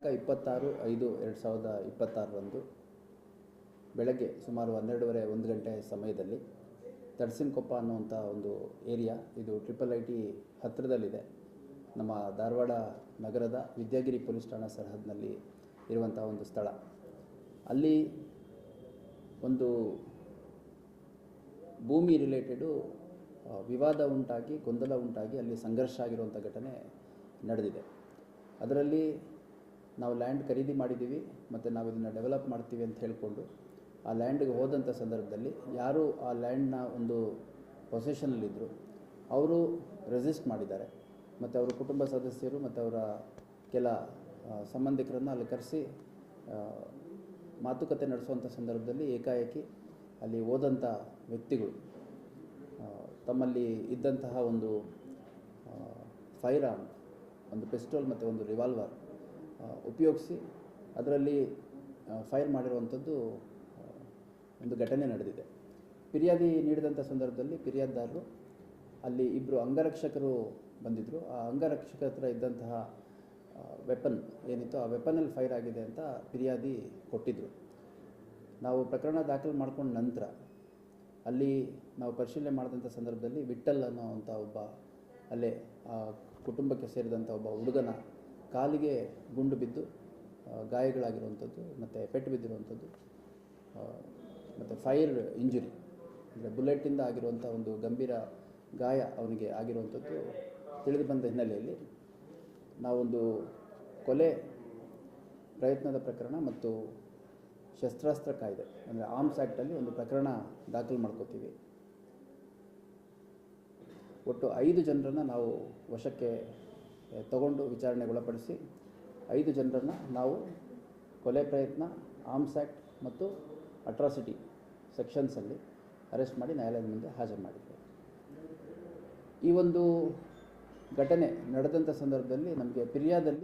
26/5/2026 ಬೆಳಗ್ಗೆ ಸುಮಾರು 12:30 1 ಗಂಟೆ ಸಮಯದಲ್ಲಿ ತಡಸಿನಕೊಪ್ಪ ಅನ್ನುವಂಥ ಒಂದು ಏರಿಯಾ, ಇದು IIIT ಹತ್ತಿರದಲ್ಲಿದೆ. ನಮ್ಮ ಧಾರವಾಡ ನಗರದ ವಿದ್ಯಾಗಿರಿ ಪೊಲೀಸ್ ಠಾಣಾ ಸರಹದ್ದಿನಲ್ಲಿ ಇರುವಂಥ ಒಂದು ಸ್ಥಳ. ಅಲ್ಲಿ ಒಂದು ಭೂಮಿ ರಿಲೇಟೆಡು ವಿವಾದ ಉಂಟಾಗಿ, ಗೊಂದಲ ಉಂಟಾಗಿ ಅಲ್ಲಿ ಸಂಘರ್ಷ ಆಗಿರುವಂಥ ಘಟನೆ ನಡೆದಿದೆ. ಅದರಲ್ಲಿ ನಾವು ಲ್ಯಾಂಡ್ ಖರೀದಿ ಮಾಡಿದ್ದೀವಿ ಮತ್ತು ನಾವು ಇದನ್ನು ಡೆವಲಪ್ ಮಾಡ್ತೀವಿ ಅಂತ ಹೇಳಿಕೊಂಡು ಆ ಲ್ಯಾಂಡ್ಗೆ ಹೋದಂಥ ಸಂದರ್ಭದಲ್ಲಿ ಯಾರು ಆ ಲ್ಯಾಂಡ್ನ ಒಂದು ಪೊಸೆಷನಲ್ಲಿದ್ದರು ಅವರು ರೆಸಿಸ್ಟ್ ಮಾಡಿದ್ದಾರೆ ಮತ್ತು ಅವರ ಕುಟುಂಬ ಸದಸ್ಯರು ಮತ್ತು ಅವರ ಕೆಲ ಸಂಬಂಧಿಕರನ್ನು ಅಲ್ಲಿ ಕರೆಸಿ ಮಾತುಕತೆ ನಡೆಸುವಂಥ ಸಂದರ್ಭದಲ್ಲಿ ಏಕಾಏಕಿ ಅಲ್ಲಿ ಹೋದಂಥ ವ್ಯಕ್ತಿಗಳು ತಮ್ಮಲ್ಲಿ ಇದ್ದಂತಹ ಒಂದು ಫೈರ್ ಆರ್ಮ್, ಒಂದು ಪಿಸ್ಟೋಲ್ ಮತ್ತು ಒಂದು ರಿವಾಲ್ವರ್ ಉಪಯೋಗಿಸಿ ಅದರಲ್ಲಿ ಫೈರ್ ಮಾಡಿರುವಂಥದ್ದು ಒಂದು ಘಟನೆ ನಡೆದಿದೆ. ಫಿರ್ಯಾದಿ ನೀಡಿದಂಥ ಸಂದರ್ಭದಲ್ಲಿ ಫಿರ್ಯಾದಿದಾರರು ಅಲ್ಲಿ ಇಬ್ಬರು ಅಂಗರಕ್ಷಕರು ಬಂದಿದ್ದರು. ಆ ಅಂಗರಕ್ಷಕರ ಹತ್ರ ಇದ್ದಂತಹ ವೆಪನ್ ಏನಿತ್ತು, ಆ ವೆಪನಲ್ಲಿ ಫೈರ್ ಆಗಿದೆ ಅಂತ ಫಿರ್ಯಾದಿ ಕೊಟ್ಟಿದ್ದರು. ನಾವು ಪ್ರಕರಣ ದಾಖಲು ಮಾಡ್ಕೊಂಡ ನಂತರ ಅಲ್ಲಿ ನಾವು ಪರಿಶೀಲನೆ ಮಾಡಿದಂಥ ಸಂದರ್ಭದಲ್ಲಿ ವಿಠಲ್ ಅನ್ನೋವಂಥ ಒಬ್ಬ ಅಲ್ಲೇ ಆ ಕುಟುಂಬಕ್ಕೆ ಸೇರಿದಂಥ ಒಬ್ಬ ಹುಡುಗನ ಕಾಲಿಗೆ ಗುಂಡು ಬಿದ್ದು ಗಾಯಗಳಾಗಿರುವಂಥದ್ದು ಮತ್ತು ಪೆಟ್ಟು ಬಿದ್ದಿರುವಂಥದ್ದು ಮತ್ತು ಫೈರ್ ಇಂಜುರಿ ಅಂದರೆ ಬುಲೆಟಿಂದ ಆಗಿರುವಂಥ ಒಂದು ಗಂಭೀರ ಗಾಯ ಅವನಿಗೆ ಆಗಿರುವಂಥದ್ದು ತಿಳಿದು ಬಂದ ಹಿನ್ನೆಲೆಯಲ್ಲಿ ನಾವೊಂದು ಕೊಲೆ ಪ್ರಯತ್ನದ ಪ್ರಕರಣ ಮತ್ತು ಶಸ್ತ್ರಾಸ್ತ್ರ ಕಾಯ್ದೆ ಅಂದರೆ ಆರ್ಮ್ಸ್ ಆ್ಯಕ್ಟಲ್ಲಿ ಒಂದು ಪ್ರಕರಣ ದಾಖಲು ಮಾಡ್ಕೋತೀವಿ. ಒಟ್ಟು 5 ಜನರನ್ನು ನಾವು ವಶಕ್ಕೆ ತಗೊಂಡು ವಿಚಾರಣೆಗೆ ಒಳಪಡಿಸಿ 5 ಜನರನ್ನು ನಾವು ಕೊಲೆ ಪ್ರಯತ್ನ, ಆರ್ಮ್ಸ್ ಆ್ಯಕ್ಟ್ ಮತ್ತು ಅಟ್ರಾಸಿಟಿ ಸೆಕ್ಷನ್ಸಲ್ಲಿ ಅರೆಸ್ಟ್ ಮಾಡಿ ನ್ಯಾಯಾಲಯದ ಮುಂದೆ ಹಾಜರು ಮಾಡಿದ್ದೇವೆ. ಈ ಒಂದು ಘಟನೆ ನಡೆದಂಥ ಸಂದರ್ಭದಲ್ಲಿ ನಮಗೆ ಫಿರ್ಯಾದಲ್ಲಿ